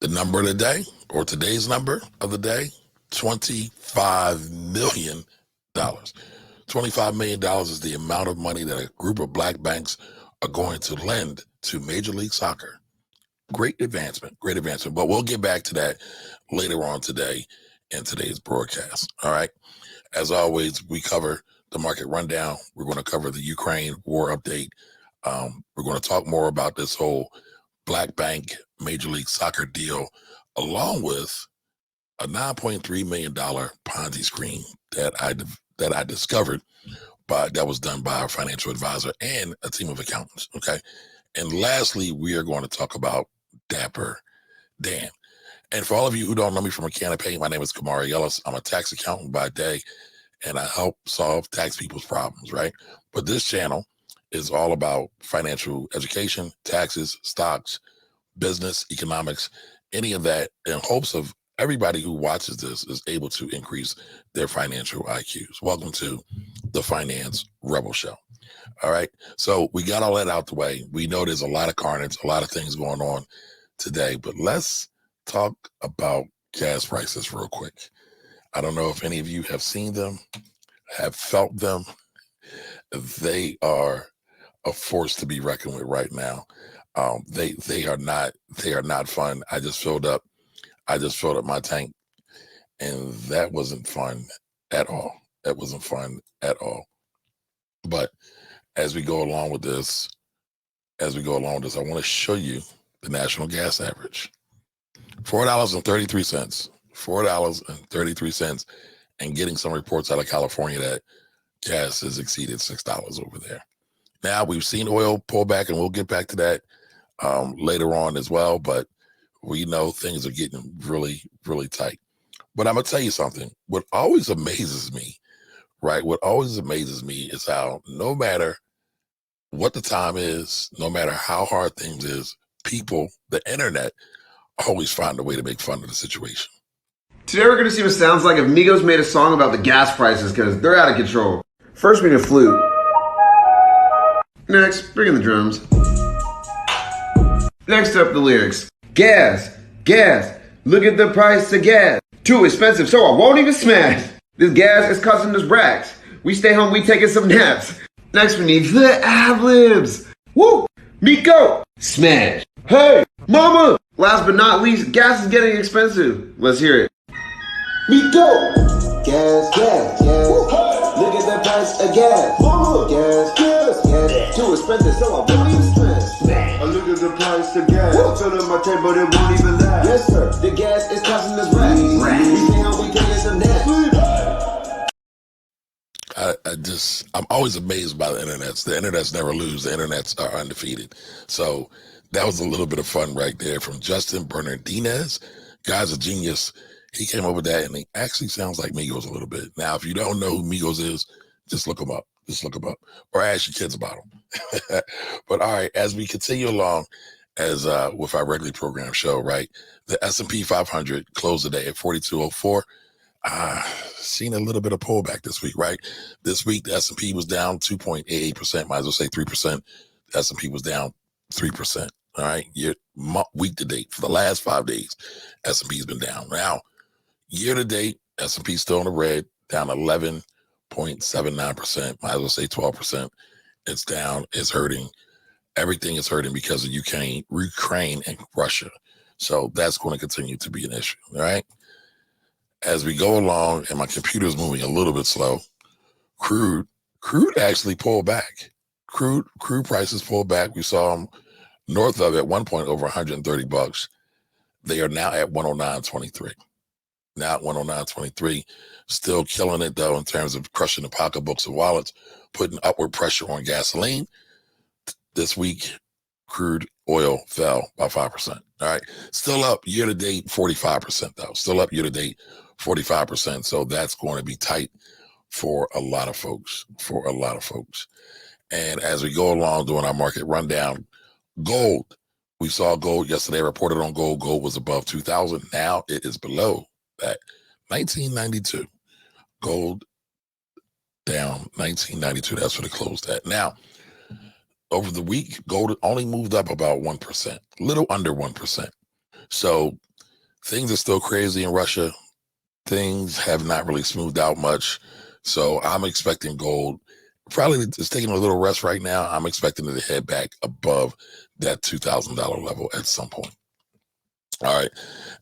number of the day, or today's number of the day, $25 million. $25 million is the amount of money that a group of black banks are going to lend to Major League Soccer. Great advancement. But we'll get back to that later on today in today's broadcast. All right. As always, we cover the market rundown. We're going to cover the Ukraine war update. We're going to talk more about this whole black bank Major League Soccer deal, along with a $9.3 million Ponzi scheme that I discovered, that was done by our financial advisor and a team of accountants. Okay. And lastly, we are going to talk about Dapper Dan. And for all of you who don't know me from a can of paint, my name is Kamari Ellis. I'm a tax accountant by day, and I help solve tax people's problems, right? But this channel is all about financial education, taxes, stocks, business, economics, any of that, in hopes of everybody who watches this is able to increase their financial IQs. Welcome to the Finance Rebel Show. All right. So we got all that out the way. We know there's a lot of carnage, a lot of things going on today, but let's talk about gas prices real quick. I don't know if any of you have seen them, have felt them. They are a force to be reckoned with right now. They are not fun. I just filled up my tank, and that wasn't fun at all. But as we go along with this, I want to show you the national gas average. $4.33, and getting some reports out of California that gas has exceeded $6 over there. Now, we've seen oil pull back, and we'll get back to that later on as well, but we know things are getting really, really tight. But I'm going to tell you something. What always amazes me is how no matter what the time is, no matter how hard things is, people, the internet, always find a way to make fun of the situation. Today we're going to see what it sounds like if Migos made a song about the gas prices, because they're out of control. First we need a flute. Next, bring in the drums. Next up, the lyrics. Gas, look at the price of gas. Too expensive, so I won't even smash. This gas is costing us racks. We stay home, we taking some naps. Next we need the ad-libs. Woo! Miko! Smash! Hey! Mama! Last but not least, gas is getting expensive. Let's hear it. Miko! Gas. Look at the price of gas. Gas. Too expensive, so I won't even stress. I look at the price of gas. Fill up my tank, but it won't even last. Yes, sir. The gas is costing us racks. We stay home, we taking some naps. I'm always amazed by the internets. The internets never lose. The internets are undefeated. So that was a little bit of fun right there from Justin Bernardinez. Guy's a genius. He came up with that, and he actually sounds like Migos a little bit. Now, if you don't know who Migos is, just look them up. Or ask your kids about them. But all right, as we continue along, as with our regularly programmed show, right? The S&P 500 closed the day at 4204. Seen a little bit of pullback this week, right? This week, the S&P was down 2.88%. Might as well say 3%. The S&P was down 3%. All right, week to date for the last 5 days, S&P's been down. Now, year to date, S&P still in the red, down 11.79%. Might as well say 12%. It's down. It's hurting. Everything is hurting because of Ukraine, and Russia. So that's going to continue to be an issue. All right. As we go along, and my computer's moving a little bit slow, crude actually pulled back. Crude prices pulled back. We saw them north of at one point over $130. They are now at 109.23. Now at 109.23, still killing it though in terms of crushing the pocketbooks and wallets, putting upward pressure on gasoline. This week, crude oil fell by 5%. All right, still up year to date 45% though. Still up year to date 45%. So that's going to be tight for a lot of folks. And as we go along doing our market rundown, gold. We saw gold yesterday. Reported on gold. Gold was above 2,000. Now it is below that. 1992. Gold down 1992. That's what it closed at. Now, over the week, gold only moved up about 1%, little under 1%. So things are still crazy in Russia. Things have not really smoothed out much. So I'm expecting gold. Probably it's taking a little rest right now. I'm expecting it to head back above that $2,000 level at some point. All right.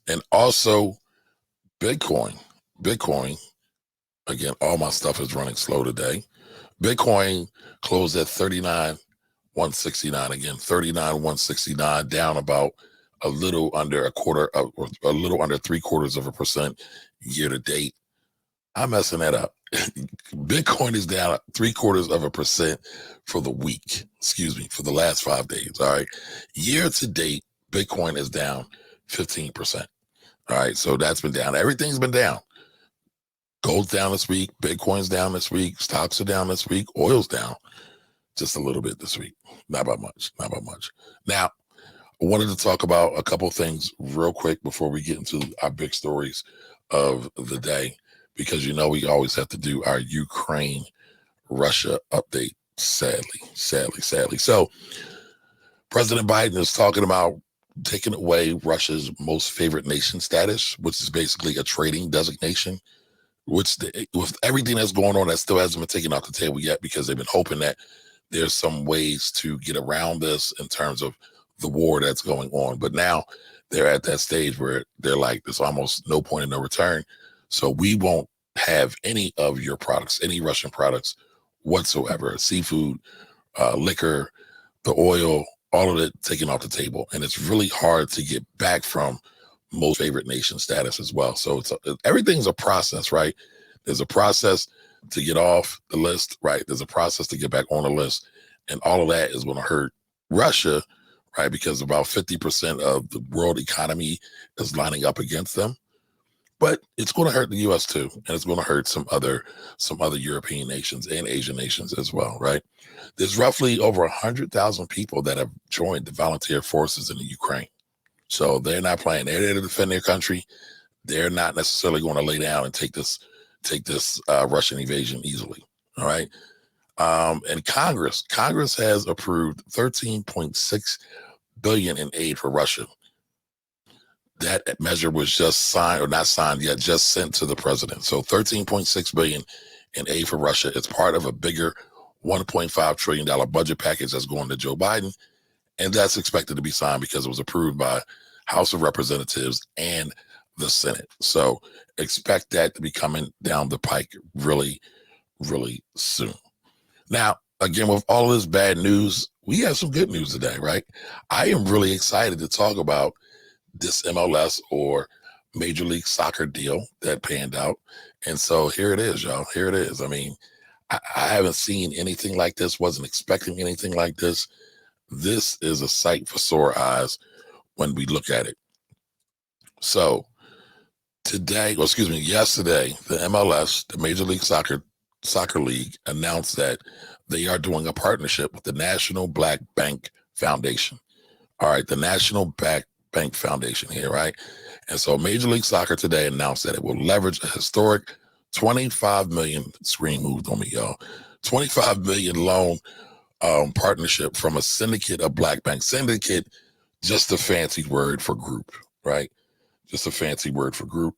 And also Bitcoin. Bitcoin, again, all my stuff is running slow today. Bitcoin closed at 39,169. Again, 39,169, down about a little under a quarter, or a little under 0.75% year to date. I'm messing that up. Bitcoin is down 0.75% for the week. For the last 5 days. All right. Year to date, Bitcoin is down 15%. All right. So that's been down. Everything's been down. Gold's down this week. Bitcoin's down this week. Stocks are down this week. Oil's down just a little bit this week. Not by much. Not by much. Now, I wanted to talk about a couple things real quick before we get into our big stories of the day, because we always have to do our Ukraine Russia update. Sadly. So President Biden is talking about taking away Russia's most favored nation status, which is basically a trading designation, which with everything that's going on, that still hasn't been taken off the table yet, because they've been hoping that there's some ways to get around this in terms of the war that's going on. But now they're at that stage where they're like, there's almost no point in no return. So we won't have any of your products, any Russian products whatsoever, seafood, liquor, the oil, all of it taken off the table. And it's really hard to get back from most favorite nation status as well. So everything's a process, right? There's a process to get off the list, right? There's a process to get back on the list. And all of that is going to hurt Russia, right? Because about 50% of the world economy is lining up against them. But it's going to hurt the U.S. too. And it's going to hurt some other European nations and Asian nations as well, right? There's roughly over 100,000 people that have joined the volunteer forces in the Ukraine. So they're not playing. They're there to defend their country. They're not necessarily going to lay down and take this Russian invasion easily. All right. And Congress has approved $13.6 billion in aid for Russia. That measure was just signed, or not signed yet, just sent to the president. So $13.6 billion in aid for Russia. It's part of a bigger $1.5 trillion budget package that's going to Joe Biden. And that's expected to be signed because it was approved by House of Representatives and the Senate. So expect that to be coming down the pike really, really soon. Now, again, with all of this bad news, we have some good news today, right? I am really excited to talk about this MLS, or Major League Soccer deal that panned out. And so here it is, y'all. Here it is. I mean, I haven't seen anything like this, wasn't expecting anything like this. This is a sight for sore eyes when we look at it. So yesterday, the MLS, the Major League Soccer League, announced that they are doing a partnership with the National Black Bank Foundation. All right, the National Black Bank Foundation here, right? And so Major League Soccer today announced that it will leverage a historic 25 million, screen moved on me, y'all, 25 million loan partnership from a syndicate of black banks. Syndicate, just a fancy word for group, right? Just a fancy word for group.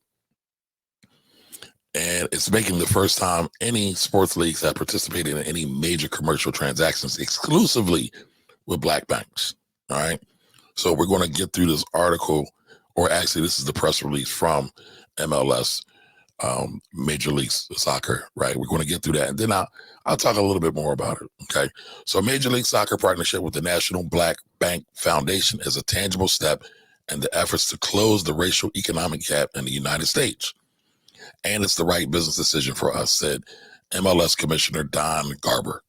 And it's making the first time any sports leagues have participated in any major commercial transactions exclusively with black banks. All right. So we're going to get through this article, or actually this is the press release from MLS, Major League Soccer, right? We're going to get through that. And then I'll talk a little bit more about it. Okay. So Major League Soccer partnership with the National Black Bank Foundation is a tangible step in the efforts to close the racial economic gap in the United States. And it's the right business decision for us, said MLS Commissioner Don Garber.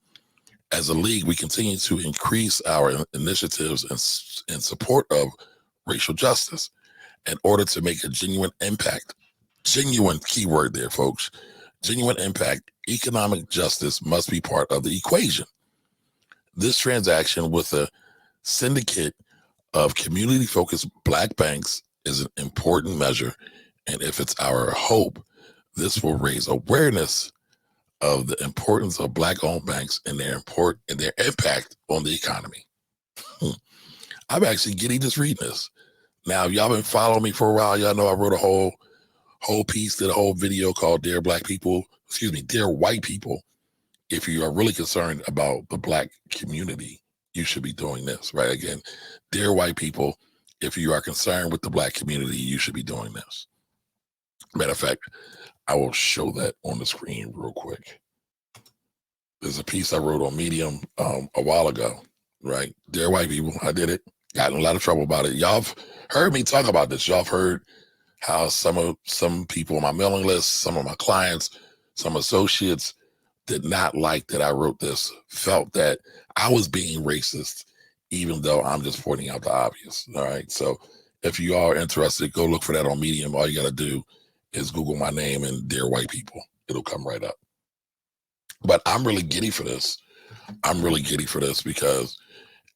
As a league, we continue to increase our initiatives in support of racial justice in order to make a genuine impact. Genuine keyword there, folks. Genuine impact. Economic justice must be part of the equation. This transaction with a syndicate of community-focused black banks is an important measure, and if it's our hope, this will raise awareness of the importance of black-owned banks and their impact on the economy. I'm actually giddy just reading this. Now, if y'all been following me for a while, y'all know I wrote a whole piece, did a whole video called Dear White People. If you are really concerned about the Black community, you should be doing this, right? Again, Dear White People, if you are concerned with the Black community, you should be doing this. Matter of fact, I will show that on the screen real quick. There's a piece I wrote on Medium a while ago, right? Dear White People, I did it. Got in a lot of trouble about it. Y'all have heard me talk about this. Y'all have heard how some people on my mailing list, some of my clients, some associates did not like that I wrote this, felt that I was being racist, even though I'm just pointing out the obvious. All right. So if you are interested, go look for that on Medium. All you got to do is Google my name and Dear White People. It'll come right up. But I'm really giddy for this. Because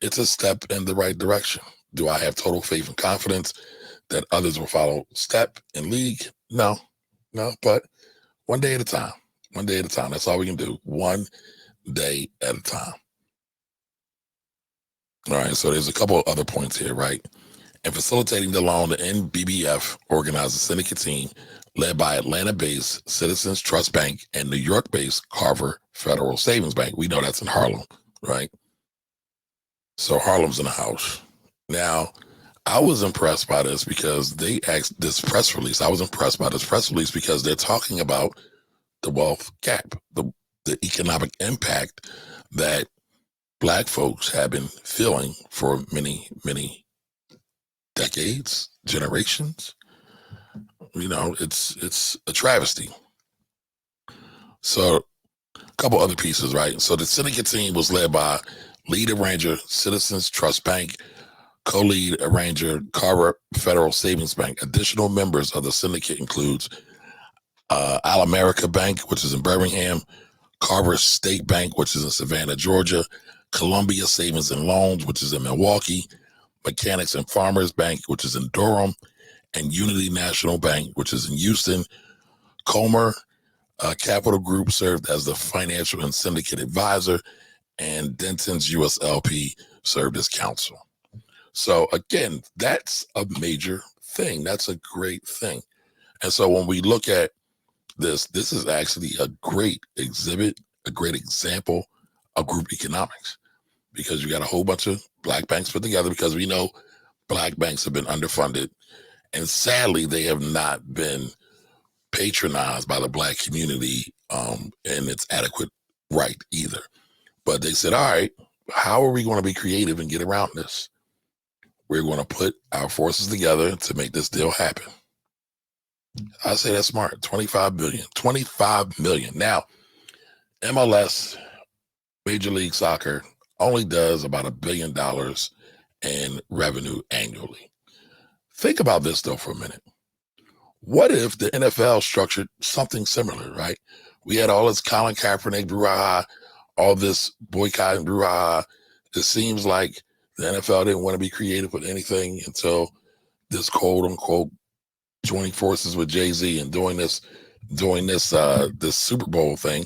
it's a step in the right direction. Do I have total faith and confidence that others will follow step and league? No, but one day at a time. That's all we can do. One day at a time. All right. So there's a couple of other points here, right? In facilitating the loan, the NBBF organized a syndicate team led by Atlanta-based Citizens Trust Bank and New York-based Carver Federal Savings Bank. We know that's in Harlem, right? So Harlem's in the house. Now, I was impressed by this because they asked this press release. I was impressed by this press release because they're talking about the wealth gap, the economic impact that Black folks have been feeling for many, many decades, generations. You know, it's a travesty. So a couple other pieces, right? So the syndicate team was led by lead arranger, Citizens Trust Bank, co-lead arranger, Carver Federal Savings Bank. Additional members of the syndicate includes Al-America Bank, which is in Birmingham, Carver State Bank, which is in Savannah, Georgia, Columbia Savings and Loans, which is in Milwaukee, Mechanics and Farmers Bank, which is in Durham, and Unity National Bank, which is in Houston. Comer Capital Group served as the financial and syndicate advisor, and Denton's USLP served as counsel. So again, that's a major thing. That's a great thing. And so when we look at this is actually a great exhibit, a great example of group economics, because you got a whole bunch of Black banks put together, because we know Black banks have been underfunded, and sadly they have not been patronized by the Black community in its adequate right either. But they said, all right, how are we going to be creative and get around this? We're going to put our forces together to make this deal happen. I say that's smart. 25 million. Now, MLS, Major League Soccer, only does about $1 billion in revenue annually. Think about this though for a minute. What if the NFL structured something similar, right? We had all this Colin Kaepernick brouhaha, all this boycott and brouhaha. It seems like the NFL didn't want to be creative with anything until this quote unquote joining forces with Jay-Z and doing this Super Bowl thing,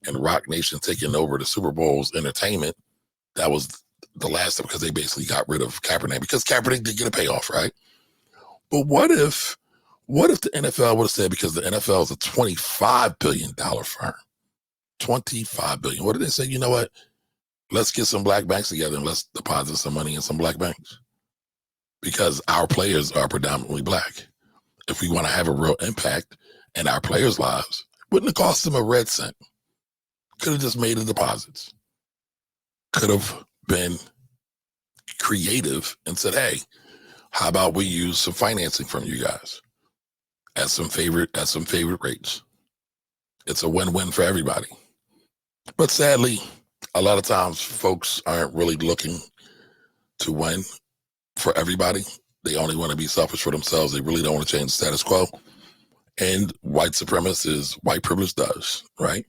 and Rock Nation taking over the Super Bowl's entertainment. That was the last time, because they basically got rid of Kaepernick, because Kaepernick did get a payoff, right? But what if the NFL would have said, because the NFL is a $25 billion firm, $25 billion. What did they say? You know what? Let's get some Black banks together and let's deposit some money in some Black banks, because our players are predominantly Black. If we want to have a real impact in our players' lives, wouldn't have cost them a red cent. Could have just made the deposits. Could have been creative and said, hey, how about we use some financing from you guys at some favorite rates? It's a win-win for everybody. But sadly, a lot of times folks aren't really looking to win for everybody. They only want to be selfish for themselves. They really don't want to change the status quo. And white supremacists is white privilege does, right?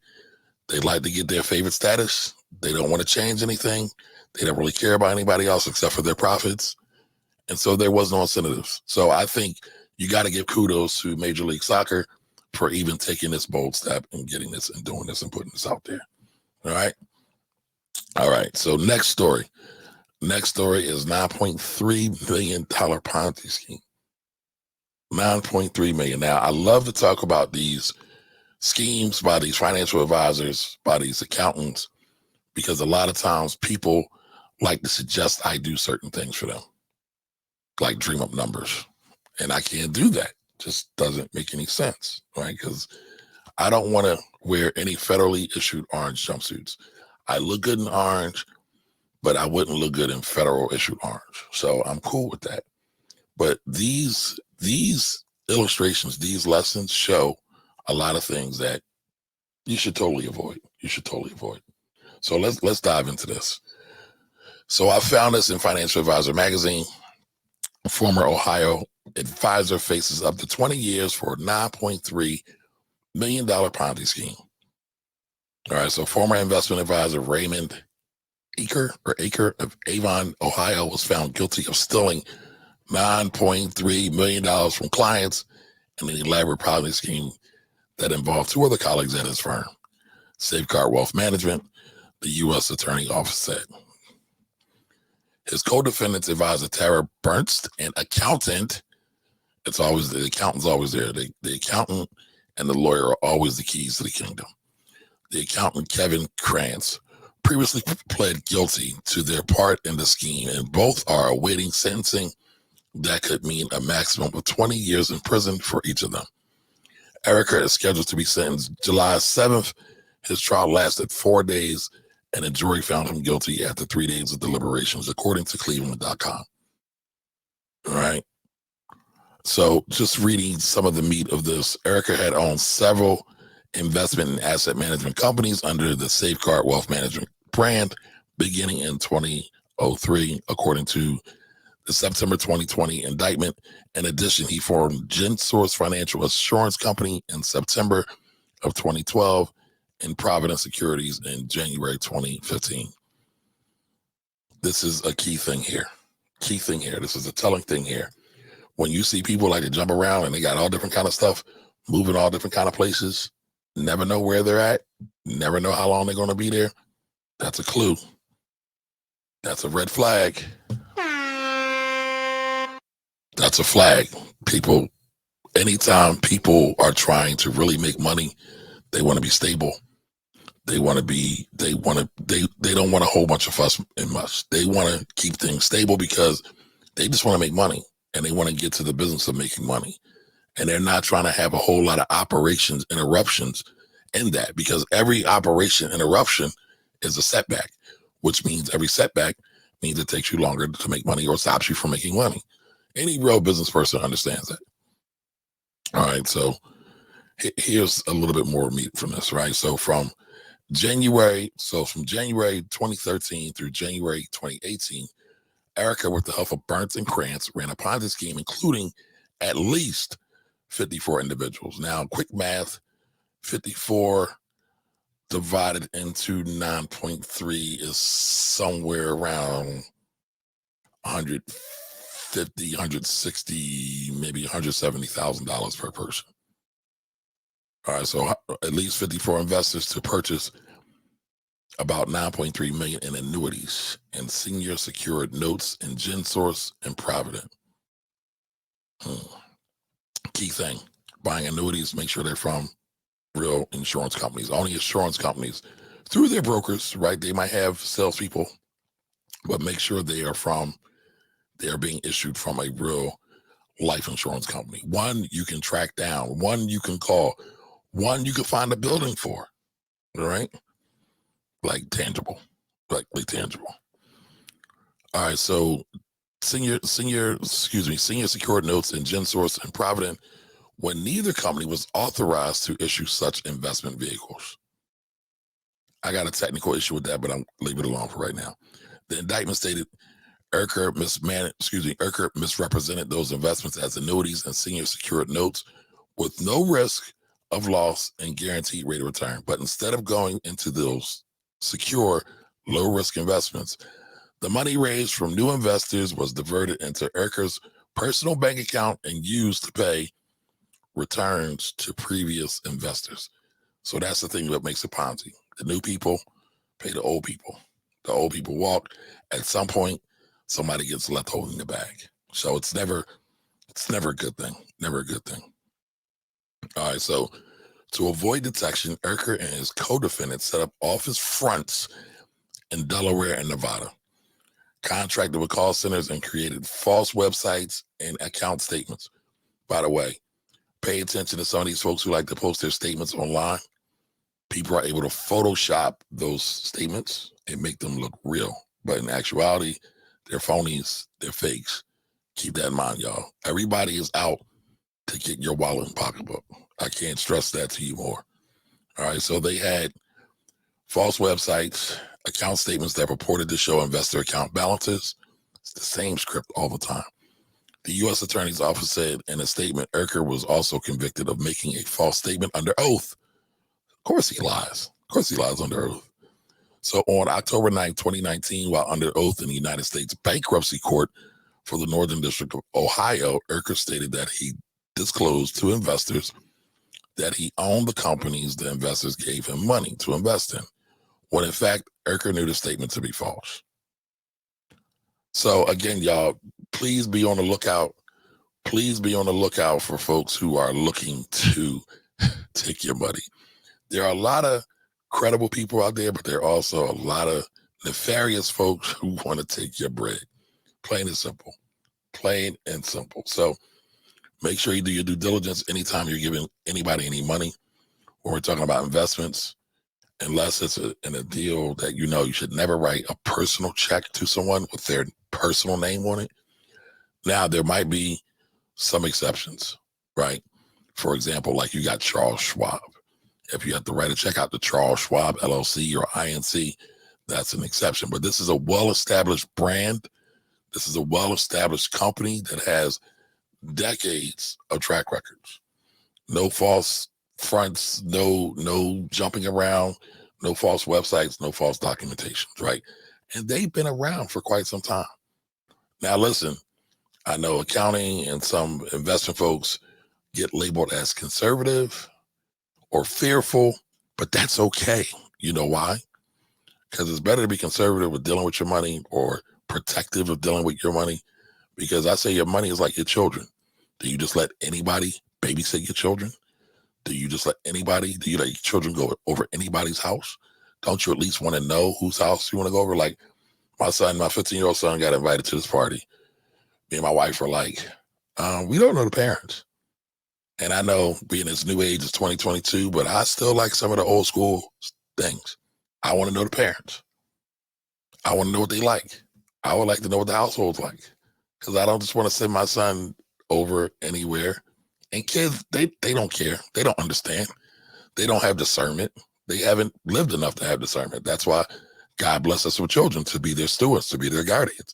They like to get their favorite status. They don't want to change anything. They don't really care about anybody else except for their profits. And so there was no incentives. So I think you got to give kudos to Major League Soccer for even taking this bold step and getting this and doing this and putting this out there. All right. So next story. Next story is $9.3 million Ponzi scheme. 9.3 million. Now, I love to talk about these schemes by these financial advisors, by these accountants, because a lot of times people like to suggest I do certain things for them, like dream up numbers. And I can't do that. Just doesn't make any sense, right? Because I don't want to wear any federally issued orange jumpsuits. I look good in orange, but I wouldn't look good in federal issued orange. So I'm cool with that. But these illustrations, these lessons show a lot of things that you should totally avoid. So let's dive into this. So I found this in Financial Advisor magazine. A former Ohio advisor faces up to 20 years for a $9.3 million Ponzi scheme. All right, so former investment advisor Raymond Aker of Avon, Ohio, was found guilty of stealing $9.3 million from clients in an elaborate Ponzi scheme that involved two other colleagues at his firm, Safeguard Wealth Management, the U.S. Attorney Office said. His co-defendants advisor Tara Bernst, an accountant, the accountant's always there. The accountant and the lawyer are always the keys to the kingdom. The accountant, Kevin Krantz, previously pled guilty to their part in the scheme, and both are awaiting sentencing that could mean a maximum of 20 years in prison for each of them. Erica is scheduled to be sentenced July 7th. His trial lasted 4 days, and a jury found him guilty after 3 days of deliberations, according to Cleveland.com. All right. So just reading some of the meat of this, Erica had owned several investment and asset management companies under the Safeguard Wealth Management brand beginning in 2003, according to the September 2020 indictment. In addition, he formed GenSource Financial Assurance Company in September of 2012 and Providence Securities in January 2015. This is a key thing here. This is a telling thing here. When you see people like to jump around and they got all different kind of stuff, moving all different kind of places, never know where they're at, never know how long they're going to be there, that's a clue. That's a red flag. That's a flag. People, anytime people are trying to really make money, they want to be stable. They don't want a whole bunch of fuss and muss. They want to keep things stable because they just want to make money and they want to get to the business of making money. And they're not trying to have a whole lot of operations interruptions in that, because every operation interruption is a setback, which means every setback means it takes you longer to make money or stops you from making money. Any real business person understands that. All right, so here's a little bit more meat from this, right? So from January 2013 through January 2018, Erica, with the help of Burns and Krantz, ran a Ponzi scheme, including at least 54 individuals. Now, quick math, 54 divided into 9.3 is somewhere around 150, 160, maybe $170,000 per person. All right, so at least 54 investors to purchase about 9.3 million in annuities and senior secured notes in GenSource and Provident. Key thing, buying annuities, make sure they're from real insurance companies. Only insurance companies through their brokers, right? They might have salespeople, but make sure they are being issued from a real life insurance company. One you can track down, one you can call, one you can find a building for, all right? Like tangible. All right, so senior secured notes in GenSource and Provident when neither company was authorized to issue such investment vehicles. I got a technical issue with that, but I'm leave it alone for right now. The indictment stated Erica misrepresented those investments as annuities and senior secured notes with no risk of loss and guaranteed rate of return. But instead of going into those secure, low-risk investments, the money raised from new investors was diverted into Erica's personal bank account and used to pay returns to previous investors. So that's the thing that makes a Ponzi. The new people pay the old people. The old people walk. At some point, somebody gets left holding the bag. So it's never a good thing. Never a good thing. All right, so to avoid detection, Urker and his co-defendants set up office fronts in Delaware and Nevada, contracted with call centers, and created false websites and account statements. By the way, pay attention to some of these folks who like to post their statements online. People are able to Photoshop those statements and make them look real. But in actuality, they're phonies, they're fakes. Keep that in mind, y'all. Everybody is out to get your wallet and pocketbook. I can't stress that to you more. All right, so they had false websites, account statements that purported to show investor account balances. It's the same script all the time. The U.S. Attorney's Office said in a statement, Urker was also convicted of making a false statement under oath. Of course he lies. Of course he lies under oath. So on October 9, 2019, while under oath in the United States Bankruptcy Court for the Northern District of Ohio, Urker stated that he disclosed to investors that he owned the companies the investors gave him money to invest in, when in fact, Urker knew the statement to be false. So again, y'all, please be on the lookout. Please be on the lookout for folks who are looking to take your money. There are a lot of credible people out there, but there are also a lot of nefarious folks who want to take your bread. Plain and simple. Plain and simple. So make sure you do your due diligence anytime you're giving anybody any money. When we're talking about investments, unless it's in a deal that you know you should never write a personal check to someone with their personal name on it. Now, there might be some exceptions, right? For example, like you got Charles Schwab. If you have to write a check out to Charles Schwab, LLC or INC, that's an exception. But this is a well-established brand. This is a well-established company that has decades of track records. No false fronts, no jumping around, no false websites, no false documentations, right? And they've been around for quite some time. Now, listen, I know accounting and some investment folks get labeled as conservative or fearful, but that's okay. You know why? Because it's better to be conservative with dealing with your money or protective of dealing with your money. Because I say your money is like your children. Do you just let anybody babysit your children? Do you just let anybody, do you let your children go over anybody's house? Don't you at least want to know whose house you want to go over? Like my 15-year-old son got invited to this party. Me and my wife were like, we don't know the parents. And I know being this new age is 2022, but I still like some of the old school things. I want to know the parents. I want to know what they like. I would like to know what the household's like. Because I don't just want to send my son over anywhere. And kids, they don't care. They don't understand. They don't have discernment. They haven't lived enough to have discernment. That's why God bless us with children, to be their stewards, to be their guardians.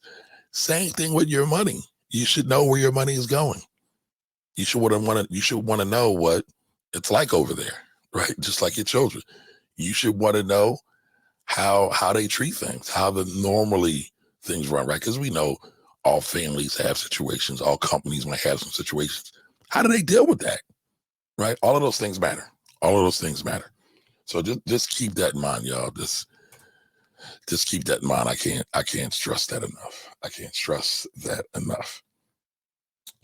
Same thing with your money. You should know where your money is going. You should want to know what it's like over there, right? Just like your children. You should want to know how they treat things, how normally things run, right? Because we know all families have situations, all companies might have some situations. How do they deal with that, right? All of those things matter. All of those things matter. So just keep that in mind, y'all. Just keep that in mind. I can't stress that enough. I can't stress that enough.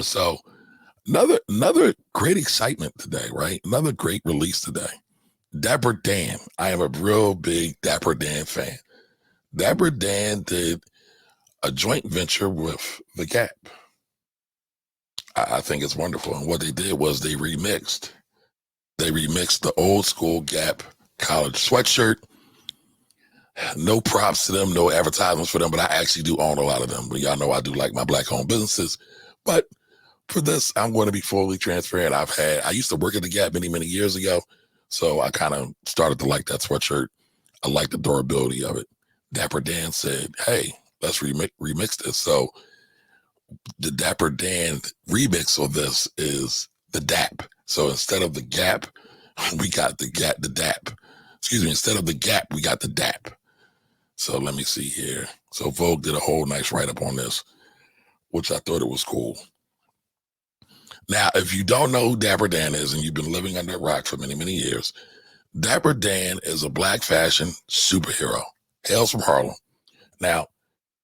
So another great excitement today, right? Another great release today. Dapper Dan. I am a real big Dapper Dan fan. Dapper Dan did a joint venture with The Gap. I think it's wonderful. And what they did was they remixed the old school Gap college sweatshirt. No props to them, no advertisements for them, but I actually do own a lot of them. But y'all know I do like my Black-owned businesses. But for this, I'm going to be fully transparent. I used to work at The Gap many, many years ago, so I kind of started to like that sweatshirt. I like the durability of it. Dapper Dan said, hey, let's remix this. So the Dapper Dan remix of this is the DAP. So instead of the Gap, we got the DAP. Instead of the Gap, we got the DAP. So let me see here. So Vogue did a whole nice write-up on this, which I thought it was cool. Now, if you don't know who Dapper Dan is and you've been living under a rock for many, many years, Dapper Dan is a Black fashion superhero. Hails from Harlem. Now,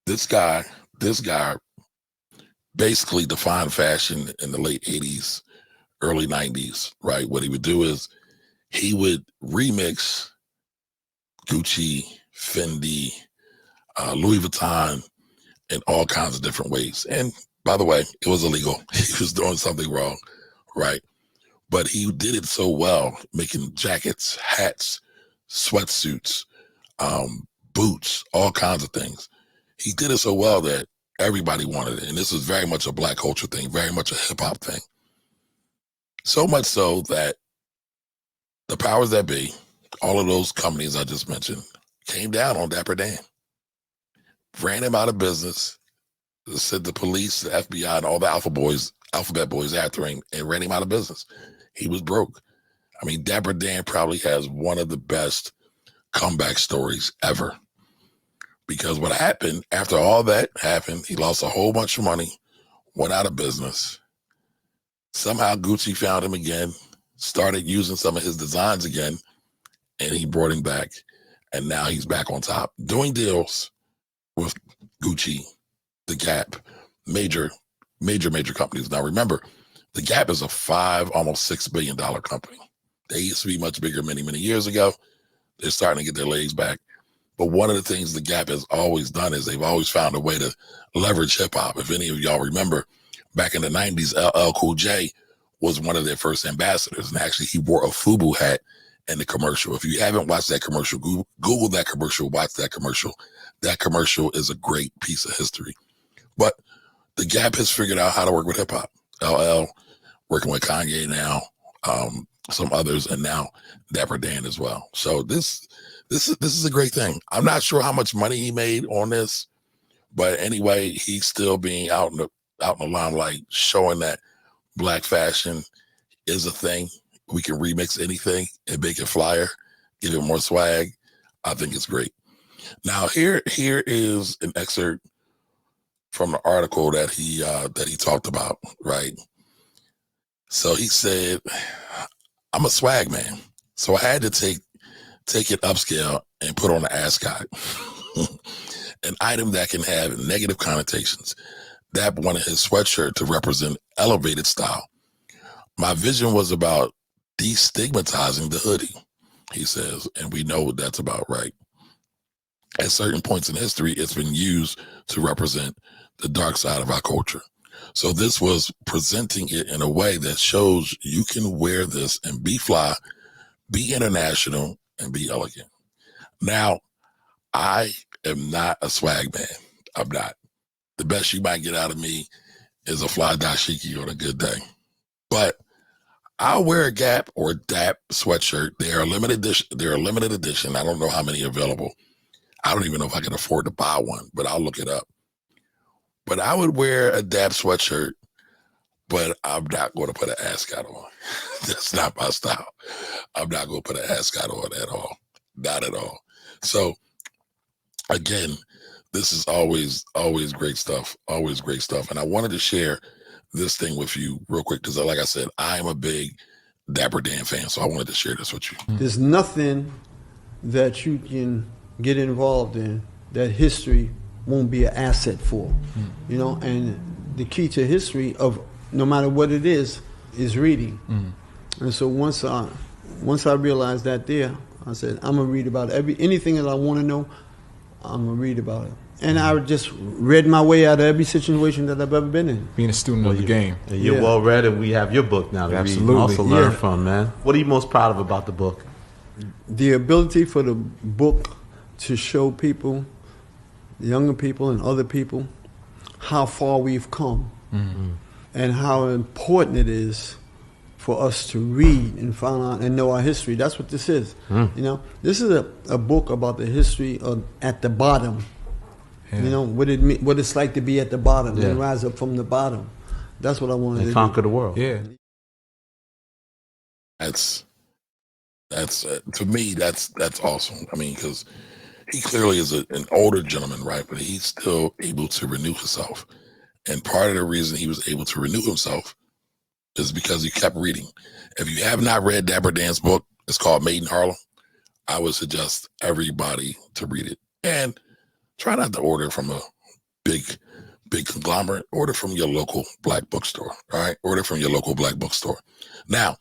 this guy this guy basically defined fashion in the late 80s, early 90s, right? What he would do is he would remix Gucci, Fendi, Louis Vuitton in all kinds of different ways. And by the way, it was illegal. He was doing something wrong, right? But he did it so well, making jackets, hats, sweatsuits, boots, all kinds of things. He did it so well that everybody wanted it. And this is very much a black culture thing, very much a hip hop thing. So much so that the powers that be, all of those companies I just mentioned, came down on Dapper Dan, ran him out of business, sent the police, the FBI, and all the alphabet boys after him, and ran him out of business. He was broke. I mean, Dapper Dan probably has one of the best comeback stories ever. Because what happened, after all that happened, he lost a whole bunch of money, went out of business. Somehow Gucci found him again, started using some of his designs again, and he brought him back. And now he's back on top, doing deals with Gucci, The Gap, major companies. Now remember, The Gap is a almost $6 billion company. They used to be much bigger many years ago. They're starting to get their legs back. But one of the things The Gap has always done is they've always found a way to leverage hip hop. If any of y'all remember, back in the 90s, LL Cool J was one of their first ambassadors. And actually, he wore a FUBU hat in the commercial. If you haven't watched that commercial, Google that commercial, watch that commercial. That commercial is a great piece of history. But The Gap has figured out how to work with hip hop. LL working with Kanye now, some others, and now Dapper Dan as well. So this is a great thing. I'm not sure how much money he made on this, but anyway, he's still being out in the limelight, showing that black fashion is a thing. We can remix anything and make it flyer, give it more swag. I think it's great. Now here is an excerpt from the article that he talked about, right? So he said, I'm a swag man, so I had to take it upscale and put on an ascot, an item that can have negative connotations. Dap wanted his sweatshirt to represent elevated style. My vision was about destigmatizing the hoodie, he says, and we know what that's about, right? At certain points in history, it's been used to represent the dark side of our culture. So this was presenting it in a way that shows you can wear this and be fly, be international, and be elegant. Now, I am not a swag man. I'm not. The best you might get out of me is a fly dashiki on a good day. But I'll wear a Gap or Dap sweatshirt. They're a limited edition. I don't know how many are available. I don't even know if I can afford to buy one, but I'll look it up. But I would wear a Dap sweatshirt, but I'm not going to put an ascot on. That's not my style. I'm not going to put an ascot on at all. Not at all. So, again, this is always great stuff. Always great stuff. And I wanted to share this thing with you real quick because, like I said, I am a big Dapper Dan fan, so I wanted to share this with you. There's nothing that you can get involved in that history won't be an asset for, you know. And the key to history of no matter what it is reading. And so once I realized that there, I said I'm gonna read about anything that I want to know. I'm gonna read about it. And I just read my way out of every situation that I've ever been in. Being a student of the game. And you're well read, and we have your book now to read and also learn from, man. What are you most proud of about the book? The ability for the book to show people, younger people and other people, how far we've come and how important it is for us to read and find out and know our history. That's what this is. You know, this is a book about the history of at the bottom. You know what it's like to be at the bottom and rise up from the bottom. That's what I wanted to conquer the world. Yeah, that's to me that's awesome. I mean, because he clearly is an older gentleman, right? But he's still able to renew himself, and part of the reason he was able to renew himself is because he kept reading. If you have not read Dapper Dan's book, it's called Made in Harlem. I would suggest everybody to read it and try not to order from a big big conglomerate, order from your local black bookstore. All right, order from your local black bookstore. Now,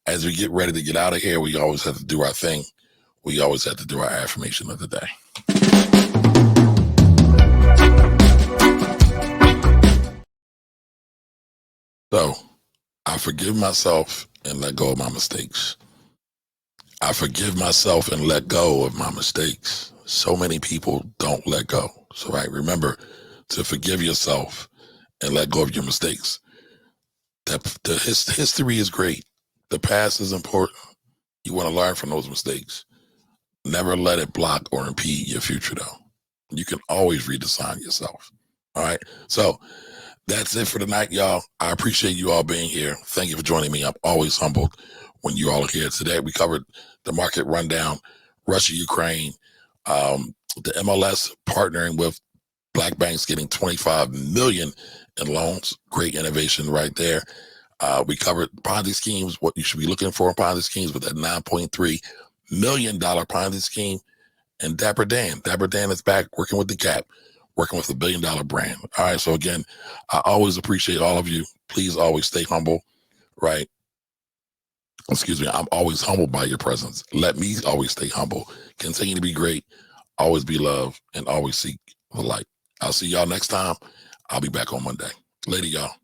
as we get ready to get out of here, we always have to do our thing. We always have to do our affirmation of the day. So, I forgive myself and let go of my mistakes. I forgive myself and let go of my mistakes. So many people don't let go. So, right, remember to forgive yourself and let go of your mistakes. History is great. The past is important. You want to learn from those mistakes. Never let it block or impede your future, though. You can always redesign yourself. All right. So that's it for tonight, y'all. I appreciate you all being here. Thank you for joining me. I'm always humbled when you all are here today. We covered the market rundown, Russia, Ukraine, the MLS partnering with black banks getting 25 million in loans. Great innovation right there. We covered Ponzi schemes, what you should be looking for in Ponzi schemes with that $9.3 million Ponzi scheme. And Dapper Dan. Dapper Dan is back working with the Gap, working with a $1 billion brand. All right. So again, I always appreciate all of you. Please always stay humble, right? Excuse me. I'm always humbled by your presence. Let me always stay humble. Continue to be great. Always be loved and always seek the light. I'll see y'all next time. I'll be back on Monday. Later, y'all.